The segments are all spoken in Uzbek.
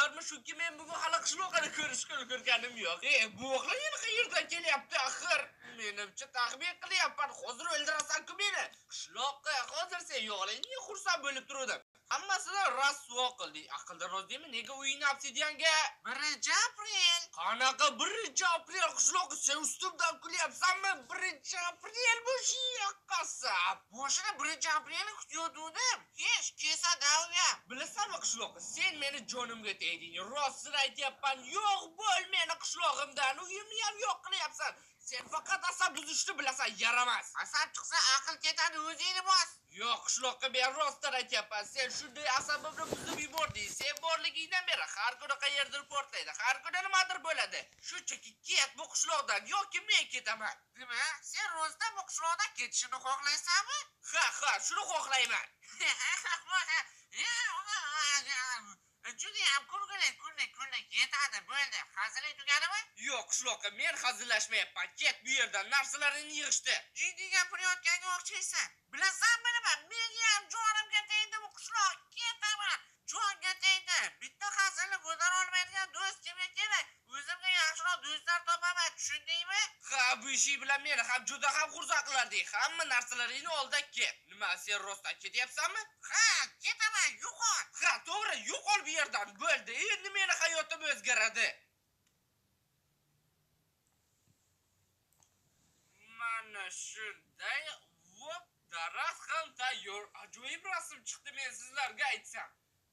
xabarmi shuki men bugun hali qishloqni ko'rganim yo'q. Bu o'g'lon qayerdan kelyapti axir? Menimcha taxmin qilyapman. Hozir o'ldirasan-ku meni. Qishloqqa hozir sen yo'qligingga xursand bo'lib turdim. Hammasini rasvo qilding. Aqldan rozdimi? Nega uyingni obsidianga 1-aprel? Qanaqa 1-aprel qishloqqa sen ustimdan kulyapsanmi? 1-aprel bu yoqqasab. Boshida 1-aprelni kutiyotgandim. Hech kesada uya. Bilasanmi qishloqqa? Sen meni jonimga tegding. Rostini aytyapman. Yo'q bo'l meni qishlog'imdan. Uyimni ham yo'q qilyapsan. Sen faqat asab buzishni bilasan, yaramas. Asab chiqsa aql ketadi, o'zingni bos. Yo'q, qishloqqa men rostdan aytyapman. Sen shunday asabimni buzib yubording. Sen borligingdan beri har kuni qayerdir portlaydi. Har kuni nimadir bo'ladi. Shunchaki ket bu qishloqdan yoki men ketaman. Nima? Sen rostdan bu qishloqdan ketishini xohlaysanmi? Ha, shuni xohlayman. Judayam kulgili ketadi bo'ldi. Hazillik tugadimi? Yo'q, qishloqqa men hazillashmayapman. Ket bu yerdan, narsalaringni yig'ishdi. Jiddiy gapirayotganga o'xshaysan. Bilasanmi nima? Menga ham jonimga tegdi bu qishloq. Ketaman. Jonga tegdi. Bitta hazilni ko'tara olmaydigan do'st kimga kerak? O'zimga yaxshiroq do'stlar topaman, tushundingmi? Ha, bu ishi bilan meni ham juda ham xursand qilarding. Hamma narsalaringni olda ket. Nima, sen rostdan ketyapsanmi? Ha, ketaman, yo'qol. Ha, to'g'ri, yo'qol bu yerdan. Bo'ldi. Endi meni hayotim o'zgaradi. Mana shunday daraxt ham tayyor. Ajoyib rasm chiqdi, men sizlarga aytsam.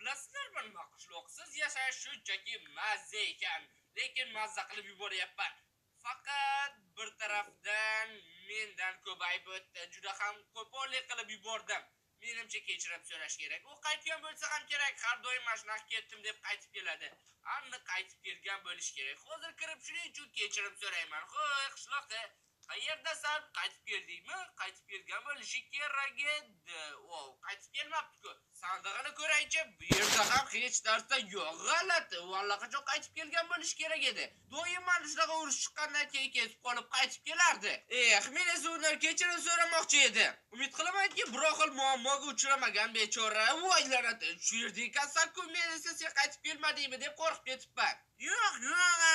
Bilasizlarmi nima? Qishloqsiz yashash shunchaki mazza ekan. Lekin mazza qilib yuboryapman. Faqat bir tarafdan mendan ko'payib o'tdi. Juda ham qo'pollik qilib yubordim. Menimcha kechirim so'rash kerak. U qaytgan bo'lsa ham kerak. Har doim mashinaq ketdim deb qaytib keladi. Aniq qaytib kelgan bo'lish kerak. Hozir kirib shuning uchun kechirim so'rayman. Xo'y, qishloqqa qayerdasan? Qaytib keldingmi? Qaytib kelgan bo'lishi kerak edi. Qaytib kelmabdi-ku. Sandig'ini ko'raychi, bu yerda ham hech narsa yo'q. G'alati. Allaqachon qaytib kelgan bo'lishi kerak edi. Doim mana shunaqa urush chiqqandan keyin ketib qolib qaytib kelardi. Men esa undan kechirim so'ramoqchi edim. Umid qilamanki, biror xil muammoga uchramagan bechora. Voy la'nat, shu yerda ekansan-ku, men esa sen qaytib kelmadingmi deb qo'rqib ketibman. Yo'q,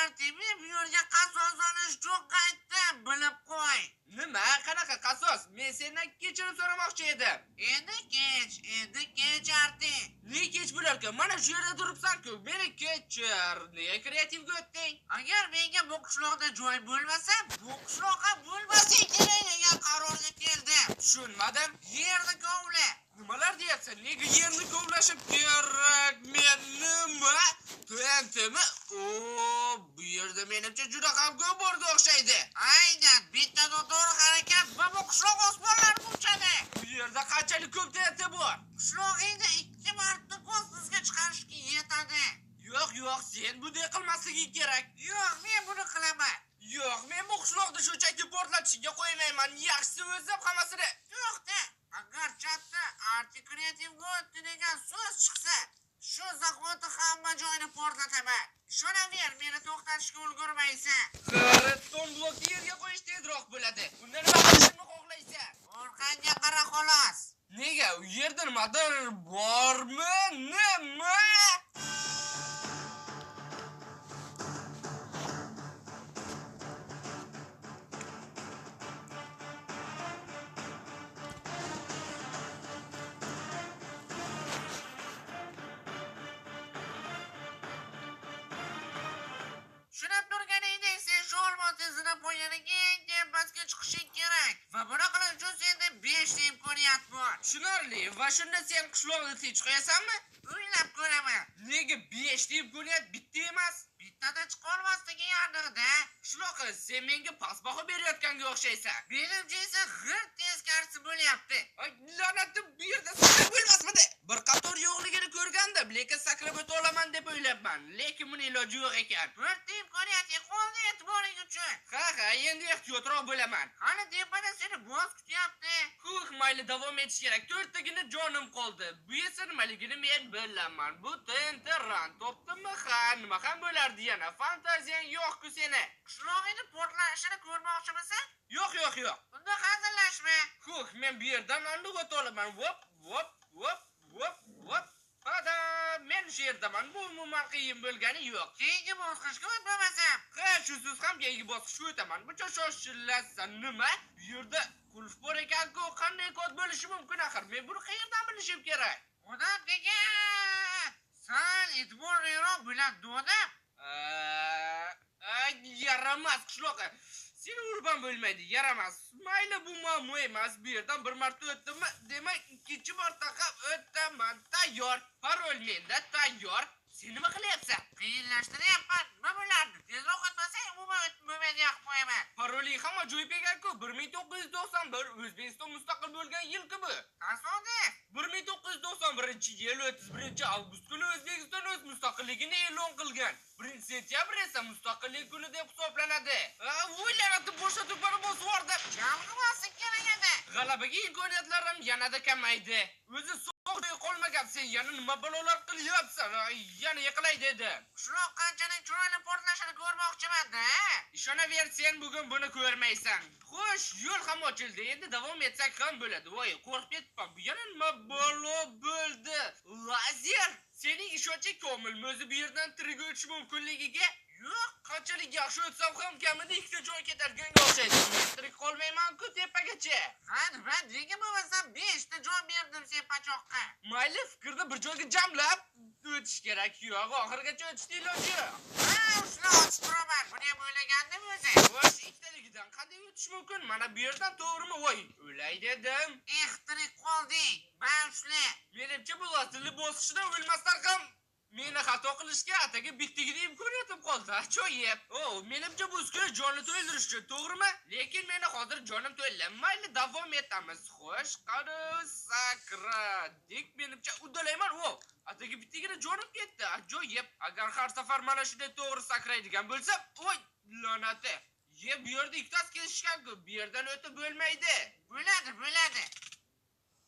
Artemiy, bu yerga qasos olish jo'q qaytdi, bilib qo'y. Nima? Qanaqa qasos? Men sendan kechirim so'ramoqchi edim. Endi kech Arti. Ne kech bo'larkan? Mana shu yerda turibsan-ku, meni kechir. Nega kreativga o'tding? Agar menga bu qishloqda joy bo'lmasa, bu qishloqqa bo'lmasa kerak degan qarorga keldim. Tushunmadim. Yerni kovla. Nimalar deyapsan? Nega yerni kovlashim kerak? Men nima? Tuentimi? Bu yerda menimcha juda ham ko'p borga o'xshaydi. Aynan, bitta to'g'ri harakat va bu qishloq osmonlarga uchadi. Bu yerda qanchalik ko'p tenti bor? Qishlog'ingda 2 marta kosmosga chiqarishga yetadi. Yo'q, sen bunday qilmasliging kerak. Yo'q, men buni qilaman. Yo'q, men bu qishloqni shunchaki portlatishga qo'ymayman. Yaxshisi o'zim hammasini. Yo'q-da, agar chatda Arti kreativga o'tdi degan so'z chiqsa, shu zahoti hamma joyni portlataman. Ishonaver, meni to'xtatishga ulgurmaysan. Redstone blokni yerga qo'yish tezroq bo'ladi. Unda nima qilishni xohlaysan? Orqangga qara xolos. Nega? U yerda nimadir bormi? Nima? Shunab turganingda sen shu olmos izini qo'yganiga pastga chiqishing kerak. Va buni qilish uchun senda 5 ta imkoniyat bor. Tushunarli. Va shunda sen qishloqni tinch qo'yasanmi? O'ylab ko'raman. Nega 5 ta imkoniyat bitta emas? Bittada chiqa olmasligi aniq-da. Qishloqqa sen menga pasbaho berayotganga o'xshaysan. Menimcha esa g'irt teskarisi bo'lyapti. La'natli, bu yerda sakrab bo'lmasmidi? Bir qator yo'qligini ko'rgandim, lekin sakrab o'ta olaman deb o'ylabman. Lekin buning iloji yo'q ekan. Bitta imkoniyat qoldi e'tiboring uchun. Ha, endi ehtiyotroq bo'laman. Qani tepada seni boss kutyapti. Mayli, davom etish kerak. 4 tagina jonim qoldi. Bu esa nimaligini men bilaman. Bu tenteran topdimmi? Ha, nima ham bo'lardi yana? Fantaziyang yo'q-ku seni. Qishlog'ingni portlashini ko'rmoqchimisan? Yo'q. Unda hazillashma. Men bu yerdan andiq o'ta olaman. Vop. Hada, men shu yerdaman. Bu umuman qiyin bo'lgani yo'q. Keyingi bosqichga o'tmamasam. Ha, shusiz ham keyingi bosqichga o'taman. Buncha shoshilasan nima? Bu yerda qulf bor ekan-ku, qanday kod bo'lishi mumkin axir? Men buni qayerdan bilishim kerak? Odam degan. Sal e'tiborliroq bo'ladi, odam. Yaramas qishloqqa. Seni urban bo'lmaydi, yaramas. Mayli, bu muammo emas. Bu yerdan bir marta o'tdimmi, demak ikkinchi marta ham o'taman. Tayyor. Parol menda tayyor. Sen nima qilyapsan? Qiyinlashtiryapman. Nima bo'lardi? Tezroq o'tmasang umuman o'tmayman yo'q qo'yaman. Paroling ham ajoyib ekan-ku. 1991 O'zbekiston mustaqil bo'lgan yil-ku bu. Tasodif. 1991-yil 31-avgust kuni O'zbekiston o'z mustaqilligini e'lon qilgan. 1-sentyabr esa mustaqillik kuni deb hisoblanadi. O'ylanatib boshqa to'pani bosib yubordi. Jamg'ilmasin kerak edi. G'alabaga imkoniyatlarim yanada kamaydi. O'zi so'qday qolmagan, sen yana nima balolar qilyapsan? Yana yiqilay dedi. Qishloq qanchaning chiroyli portlashini ko'rmoqchiman-da. Ishonaver, sen bugun buni ko'rmaysan. Xo'sh, yo'l ham ochildi. Endi davom etsak ham bo'ladi. Voy, qo'rqib ketdim. Bu yana nima balo bo'ldi? Lazer, sening ishonching komilmi? O'zi bu yerdan tirik o'tish mumkinligiga? Yo'q, qanchalik yaxshi o'tsam ham kamida ikkita joy ketadigan o'xshaydi. Men tirik qolmayman-ku tepagacha. Ha, nima nega bo'lmasam 5 ta joy berdim sen pachoqqa. Mayli, fikrni bir joyga jamlab o'tish kerak. Yo'q, oxirigacha o'tishni iloji yo'q. Ha, shuni ochib turaman. Buni ham o'ylagandim o'zi. Xo'sh, ikkitaligidan qanday o'tish mumkin? Mana bu yerdan to'g'rimi? Voy, o'lay dedim. Tirik qolding. Bashli. Menimcha bu asli bosqichdan o'lmasdan ham meni xato qilishga ataga bittigina imkoniyatim qoldi. Ajoyib. Menimcha bu uskuna jonni to'ldirish uchun, to'g'rimi? Lekin meni hozir jonim to'ldi. Mayli, davom etamiz. Xo'sh, qani sakradik. Menimcha uddalayman. Ataga bittigina jonim ketdi. Ajoyib. Agar har safar mana shunday to'g'ri sakraydigan bo'lsam, voy, la'nati. Bu yerda ikkitasi kesishgan-ku. Bu yerdan o'tib bo'lmaydi. Bo'ladi.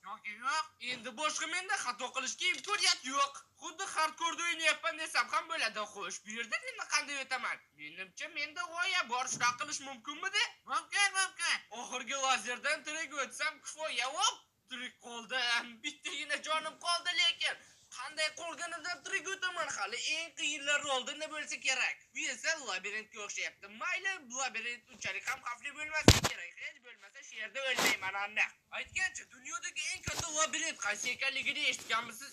Yo'q. Endi boshqa menda xato qilishga imkoniyat yo'q. Xuddi hardcore o'ynayapman desam ham bo'ladi. Xo'sh, bu yerda endi qanday o'taman? Menimcha menda g'oya bor. Shuna qilish mumkinmidi? Mumkin. Oxirgi lazerdan tirik o'tsam kifoya. Tirik qoldim. Bittagina jonim qoldi, lekin qanday qolganidan tirik o'taman. Hali eng qiyinlari oldinda bo'lsa kerak. Bu esa labirintga o'xshayapti. Mayli, labirint unchalik ham xavfli bo'lmasa kerak. Hech bo'lmasa shu yerda o'lmayman aniq. Aytgancha, dunyodagi eng katta labirint qaysi ekanligini eshitganmisiz?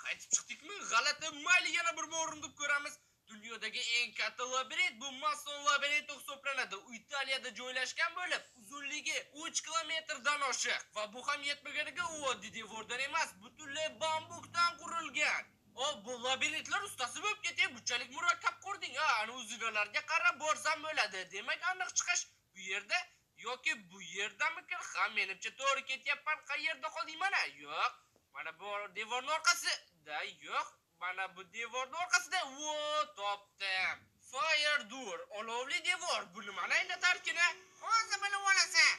Qaytib chiqdikmi? G'alati. Mayli, yana bir o'rinib ko'ramiz. Dunyodagi eng katta labirint bu Mason labirinti hisoblanadi. U Italiyada joylashgan bo'lib, uzunligi 3 kilometrdan oshiq va bu ham yetmaganiga u oddiy devordan emas, butunlay bambukdan qurilgan. Bu labirintlar ustasi bo'lib ketib, bunchalik murakkab qurding. Ana uzunlarga qarab borsam bo'ladi. Demak, aniq chiqish bu yerda yoki bu yerdamikin? Ha, menimcha to'g'ri ketyapman. Qayerda qolding mana? Yo'q. Mana bu devorning orqasida. Yo'q. Mana bu devorning orqasida. Topdim. Fire door, olovli devor. Buni mana anglatarkina. Hozir bilib olasan.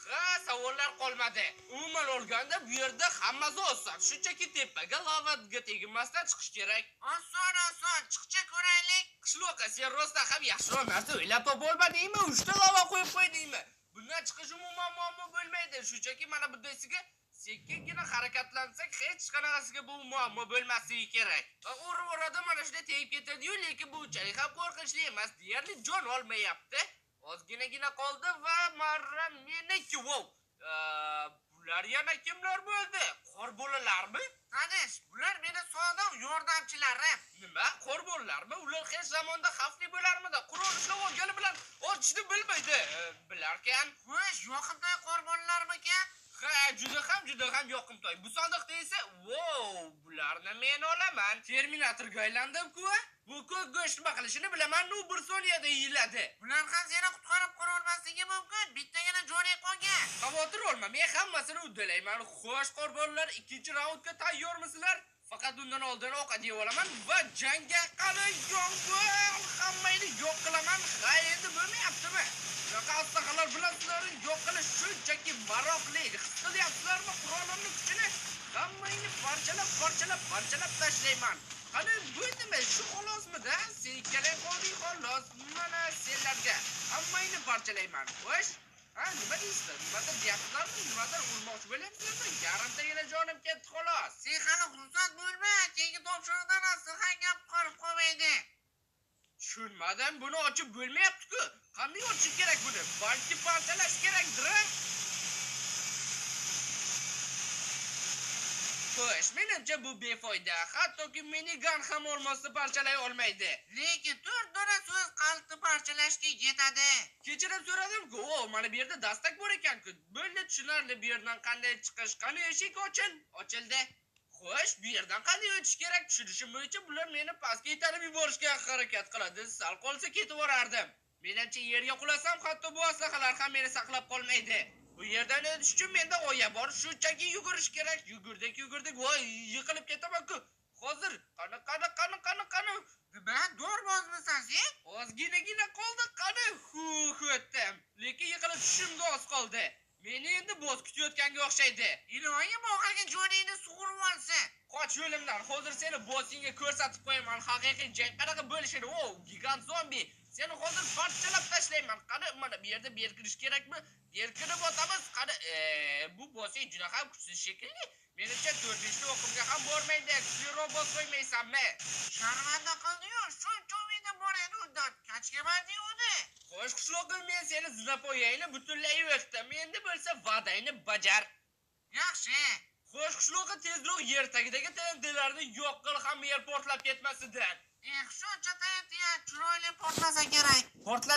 Ha, savollar qolmadi. Umuman olganda bu yerda hammasi oson. Shunchaki tepaga lavaga tegmasdan chiqish kerak. Oson, chiqcha ko'raylik. Qishloqqa sen rostdan ham yaxshiroq narsa o'ylab topa olmadingmi? 3 ta lava qo'yib qo'ydingmi? Bundan chiqish umuman muammo bo'lmaydi. Shunchaki mana bundaysiga sekingina harakatlansak hech qanaqasiga bu muammo bo'lmasligi kerak. Urib mana shunday tegib ketadi-yu, lekin bu unchalik ham qo'rqinchli emas. Deyarli jon olmayapti. Ozginagina qoldi va marra meniki. Bular yana kimlar bo'ldi? Qor bolalarmi? Tanish, bular meni sodiq yordamchilarim. Nima? Qor bolalarmi? Ular hech zamonda xavfli bo'larmidi? Qurol ushlab olgani bilan otishni bilmaydi. Bilarkan? Xo'sh, yoqimtoy qor bolalarmikan? Ha, juda ham yoqimtoy. Bu sandiqda esa, bularni men olaman. Terminatorga aylandim-ku. Bu ko'k go'sht nima qilishini bilaman, u 1 soniyada yeyiladi. Bular ham seni qutqarib qora olmasligi mumkin. Bittagina jo'ray qolgan. Xavotir olma, men hammasini uddalayman. Xo'sh, qorbonlar, ikkinchi raundga tayyormisizlar? Faqat undan oldin ovqat yeb olaman va jangga qani yong'in hammani yo'q qilaman. Ha, endi bo'lmayaptimi? Qassaxalar bilan sizlarni yo'q qilish shunchaki maroqli. His qilyapsizlarmi qurolimning kuchini? Hammangni parchalab tashlayman. Qani bo'ldimi? Shu xolosmi-da? Sen ikkalang qolding xolos. Mana senlarga hammangni parchalayman. Xo'sh? Ha, nima deysizlar? Nimadir deyapsizlarmi? Nimadir urmoqchi bo'lyapsizlarmi? Yarimtagina jonim ketdi xolos. Sen hali xursand bo'lma, keyingi topshiriqdan aslihan gap qolib qolmaydi. Tushunmadim, buni ochib bo'lmayapti-ku. Qanday ochish kerak buni? Balki parchalash kerakdir. Xo'sh, menimcha bu befoyda. Hattoki minigun ham olmosda parchalay olmaydi. Lekin 4 dona so'z qalbni parchalashga yetadi. Kechirim so'radim-ku, mana bu yerda dastak bor ekan-ku. Bo'ldi, tushunarli. Bu yerdan qanday chiqish, qani eshik ochildi. Xo'sh, bu yerdan qanday o'tish kerak? Tushunishim bo'yicha bular meni pastga itarib yuborishga harakat qiladi. Sal qolsa ketib borardim. Menimcha yerga qulasam, hatto bu aslahalar ham meni saqlab qolmaydi. Bu yerdan o'tish uchun menda g'oya bor, shunchaki yugurish kerak. Yugurdik, voy, yiqilib ketaman-ku. Hozir qani. Nima? Do'rbozmisan sen? Ozginagina qoldi, qani. O'tdim. Lekin yiqilib tushishimga oz qoldi. Meni endi boz kutayotganga o'xshaydi. Iloyim oxirgi joningni sug'urib olsin. Qoch yo'limdan. Hozir seni bossingga ko'rsatib qo'yaman. Haqiqiy jang qanaqa bo'lishini. Gigant zombi. Seni hozir parchalab tashlayman. Qani, mana bu yerda berkirish kerakmi? Berkirib o'tamiz. Qani, bu bossing juda ham kuchsiz shekilli. Menimcha 4-chi o'qimga ham bormaydi. Kuchli robot qo'ymaysanmi? Sharmanda qildi-yu, shuncha umidim bor edi undan. Kachkaman uni. Xo'sh, qishloqim, men seni zinab qo'yayni butunlay o'tdim. Endi bo'lsa va'dangni bajar. Yaxshi. Xo'sh, qishloqqa tezroq yer tagidagi TNTlarni yo'q qil, ham yer portlab ketmasidan. Shuncha TNT chiroyli portlasa kerak. Portlab